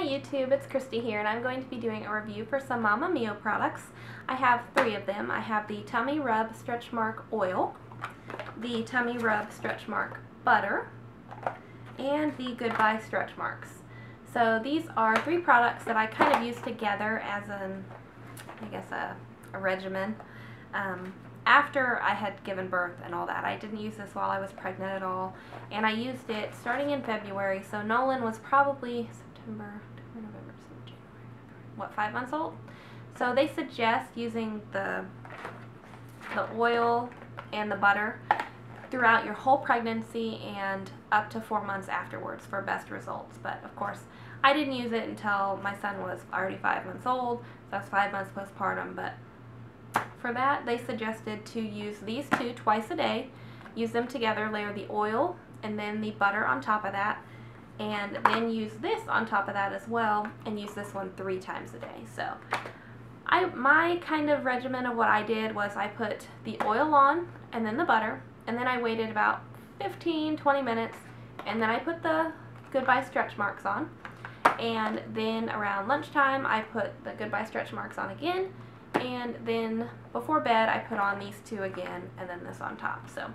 Hi YouTube, it's Christy here, and I'm going to be doing a review for some Mama Mio products. I have three of them. I have the Tummy Rub Stretch Mark Oil, the Tummy Rub Stretch Mark Butter, and the Goodbye Stretch Marks. So these are three products that I kind of use together as a regimen. After I had given birth and all that. I didn't use this while I was pregnant at all, and I used it starting in February, so Nolan was probably September, November, December, January, 5 months old? So they suggest using the oil and the butter throughout your whole pregnancy and up to 4 months afterwards for best results. But of course, I didn't use it until my son was already 5 months old, so that's 5 months postpartum. But for that, they suggested to use these two twice a day, use them together, layer the oil and then the butter on top of that, and then use this on top of that as well, and use this one 3 times a day. So my kind of regimen of what I did was I put the oil on and then the butter, and then I waited about 15-20 minutes, and then I put the Goodbye Stretch Marks on, and then around lunchtime I put the Goodbye Stretch Marks on again, and then before bed I put on these two again and then this on top. So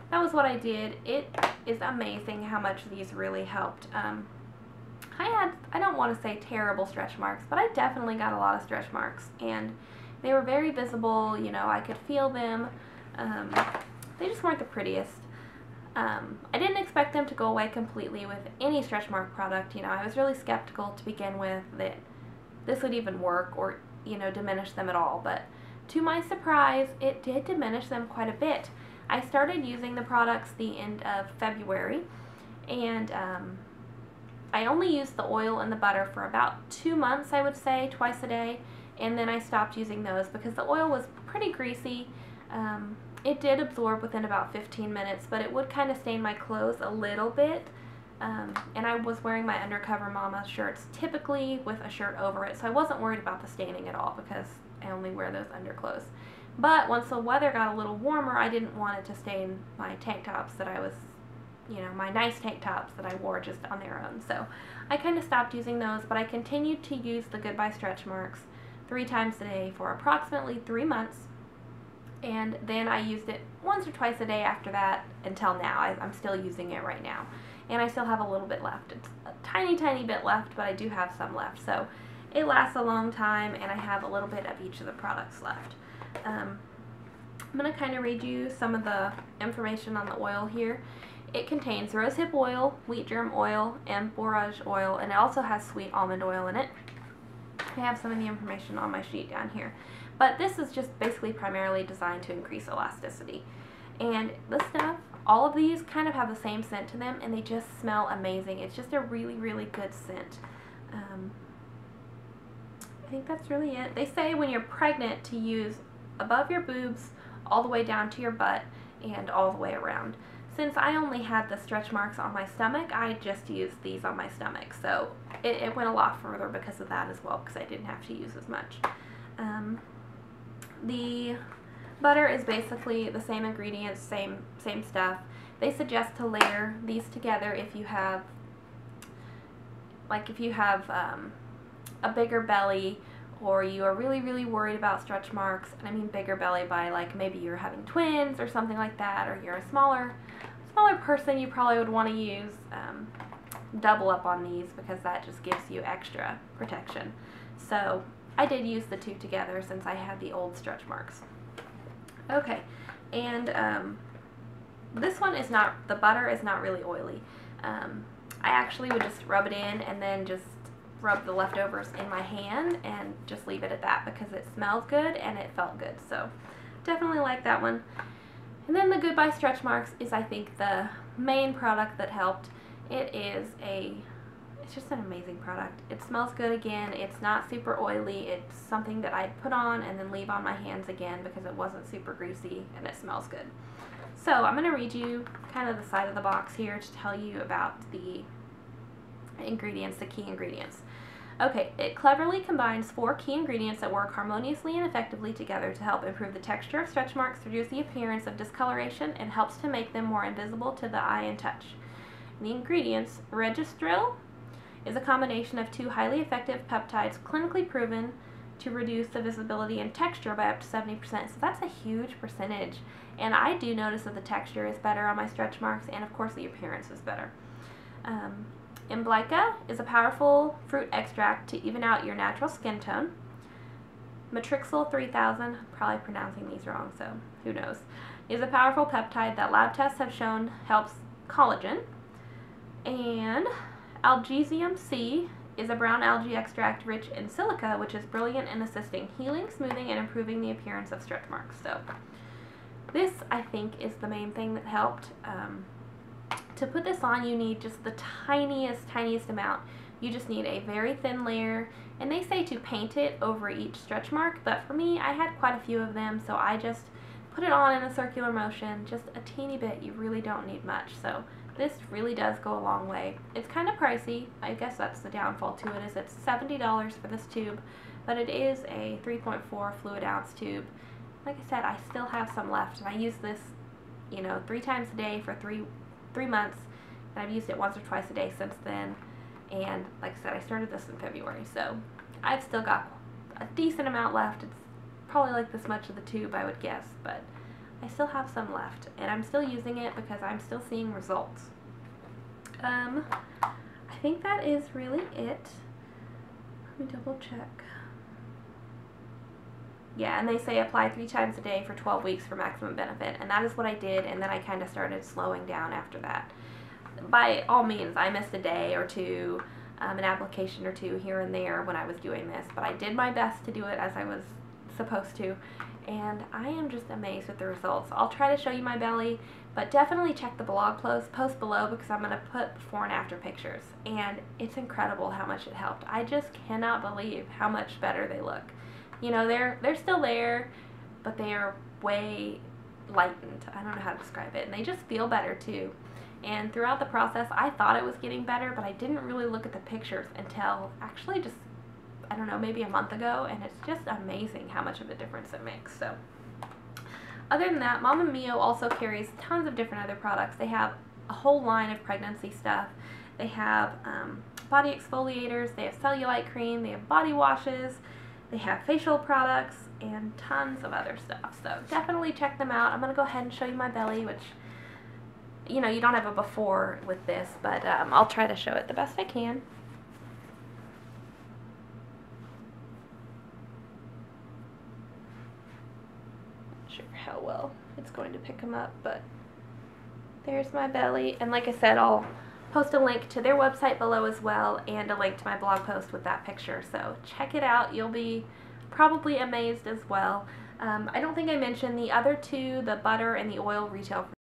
that was what I did. It is amazing how much these really helped. I don't want to say terrible stretch marks, but I definitely got a lot of stretch marks, and they were very visible. You know, I could feel them. They just weren't the prettiest. I didn't expect them to go away completely with any stretch mark product. You know, I was really skeptical to begin with that this would even work or, you know, diminish them at all, but to my surprise, it did diminish them quite a bit. I started using the products the end of February, and I only used the oil and the butter for about 2 months, I would say, twice a day, and then I stopped using those because the oil was pretty greasy. It did absorb within about 15 minutes, but it would kind of stain my clothes a little bit. And I was wearing my Undercover Mama shirts typically with a shirt over it, so I wasn't worried about the staining at all because I only wear those underclothes. But once the weather got a little warmer, I didn't want it to stain my tank tops that I was, you know, my nice tank tops that I wore just on their own. So I kind of stopped using those, but I continued to use the Goodbye Stretch Marks 3 times a day for approximately 3 months. And then I used it once or twice a day after that until now. I'm still using it right now. And I still have a little bit left. It's a tiny, tiny bit left, but I do have some left. So it lasts a long time, and I have a little bit of each of the products left. I'm going to kind of read you some of the information on the oil here. It contains rosehip oil, wheat germ oil, and borage oil, and it also has sweet almond oil in it. I have some of the information on my sheet down here. But this is just basically primarily designed to increase elasticity. And this stuff, all of these kind of have the same scent to them, and they just smell amazing. It's just a really, really good scent. I think that's really it. They say when you're pregnant to use above your boobs, all the way down to your butt, and all the way around. Since I only had the stretch marks on my stomach, I just used these on my stomach. So it went a lot further because of that as well, because I didn't have to use as much. The butter is basically the same ingredients, same stuff. They suggest to layer these together if you have, a bigger belly, or you are really, really worried about stretch marks. And I mean bigger belly by like maybe you're having twins or something like that, or you're a smaller person, you probably would want to use double up on these because that just gives you extra protection. So I did use the two together since I had the old stretch marks. Okay, and this one is not, the butter is not really oily. I actually would just rub it in and then just rub the leftovers in my hand and just leave it at that because it smells good and it felt good. So definitely like that one. And then the Goodbye Stretch Marks is, I think, the main product that helped. It's just an amazing product. It smells good again. It's not super oily. It's something that I'd put on and then leave on my hands again because it wasn't super greasy, and it smells good. So I'm going to read you kind of the side of the box here to tell you about the ingredients, the key ingredients. Okay, it cleverly combines 4 key ingredients that work harmoniously and effectively together to help improve the texture of stretch marks, reduce the appearance of discoloration, and helps to make them more invisible to the eye and touch. The ingredients: Registril is a combination of 2 highly effective peptides clinically proven to reduce the visibility and texture by up to 70%. So that's a huge percentage. And I do notice that the texture is better on my stretch marks, and of course the appearance is better. Imblica is a powerful fruit extract to even out your natural skin tone. Matrixyl 3000, probably pronouncing these wrong, so who knows, is a powerful peptide that lab tests have shown helps collagen. And Algesium C is a brown algae extract rich in silica, which is brilliant in assisting healing, smoothing, and improving the appearance of stretch marks. So this, I think, is the main thing that helped. To put this on, you need just the tiniest amount. You just need a very thin layer, and they say to paint it over each stretch mark, but for me, I had quite a few of them, so I just put it on in a circular motion, just a teeny bit. You really don't need much, so this really does go a long way. It's kind of pricey. I guess that's the downfall to it, is it's $70 for this tube, but it is a 3.4 fluid ounce tube. Like I said, I still have some left, and I use this, 3 times a day for three months, and I've used it once or twice a day since then. And like I said, I started this in February, so I've still got a decent amount left. It's probably like this much of the tube, I would guess, but I still have some left, and I'm still using it because I'm still seeing results. I think that is really it. Let me double check. Yeah, and they say apply 3 times a day for 12 weeks for maximum benefit, and that is what I did, and then I kind of started slowing down after that. By all means, I missed a day or two, an application or two here and there when I was doing this, but I did my best to do it as I was supposed to, and I am just amazed with the results. I'll try to show you my belly, but definitely check the blog post below, because I'm going to put before and after pictures, and it's incredible how much it helped. I just cannot believe how much better they look. They're still there, but they are way lightened. I don't know how to describe it, and they just feel better too. And throughout the process, I thought it was getting better, but I didn't really look at the pictures until actually just, I don't know, maybe a month ago, and it's just amazing how much of a difference it makes. So other than that, Mama Mio also carries tons of different other products. They have a whole line of pregnancy stuff. They have body exfoliators, they have cellulite cream, they have body washes, they have facial products, and tons of other stuff. So definitely check them out. I'm going to go ahead and show you my belly, which, you don't have a before with this, but I'll try to show it the best I can. Not sure how well it's going to pick them up, but there's my belly. And like I said, I'll post a link to their website below as well, and a link to my blog post with that picture. So check it out. You'll be probably amazed as well. I don't think I mentioned the other two, the butter and the oil, retail for